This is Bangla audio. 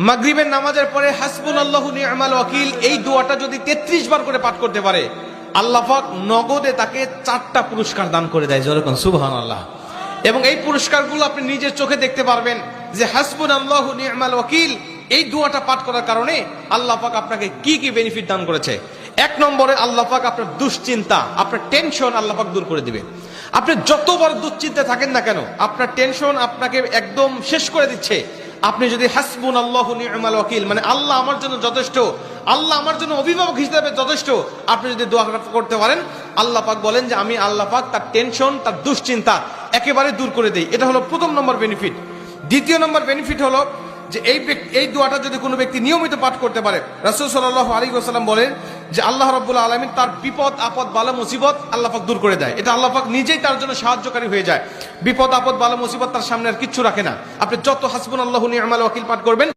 মাগরিবের নামাজের পরে হাসবুনাল্লাহু নি'মাল ওয়াকিল এই দোয়াটা যদি 33 বার করে পাঠ করতে পারে, আল্লাহ পাক নগদে তাকে 4টা পুরস্কার দান করে দেয়। যেরকম সুবহানাল্লাহ। এবং এই পুরস্কারগুলো আপনি নিজের চোখে দেখতে পারবেন যে হাসবুনাল্লাহু নি'মাল ওয়াকিল এই দোয়াটা পাঠ করার কারণে আল্লাহ পাক আপনাকে কি কি বেনিফিট দান করেছে। 1 নম্বরে আল্লাহ পাক আপনার দুশ্চিন্তা, আপনার টেনশন আল্লাহ পাক দূর করে দিবে। আপনি যতবার দুশ্চিন্তা থাকেন না কেন, আপনার টেনশন আপনাকে একদম শেষ করে দিচ্ছে। আপনি যদি হাসবুনাল্লাহু নি'মাল ওয়াকিল মানে আল্লাহ আমার জন্য যথেষ্ট, আল্লাহ আমার জন্য অভিভাবক হিসেবে যথেষ্ট, আপনি যদি দোয়া করতে পারেন, আল্লাহ পাক বলেন যে আমি আল্লাহ পাক তার টেনশন, তার দুশ্চিন্তা একেবারে দূর করে দেই। এটা হলো প্রথম নম্বর বেনিফিট। দ্বিতীয় নম্বর বেনিফিট হলো যে এই দোয়াটা যদি কোনো ব্যক্তি নিয়মিত পাঠ করতে পারে, রাসূল সাল্লাল্লাহু আলাইহি ওয়াসাল্লাম বলেন যে আল্লাহ রাব্বুল আলামিন তার বিপদ আপদ বালা মুসিবত আল্লাহ পাক দূর করে দেয়। এটা আল্লাহ পাক নিজেই তার জন্য সাহায্যকারী হয়ে যায়। বিপদ আপদ বালা মুসিবত তার সামনে আর কিচ্ছু রাখে না। আপনি যত হাসবুনাল্লাহু নি'মাল ওয়াকিল পাঠ করবেন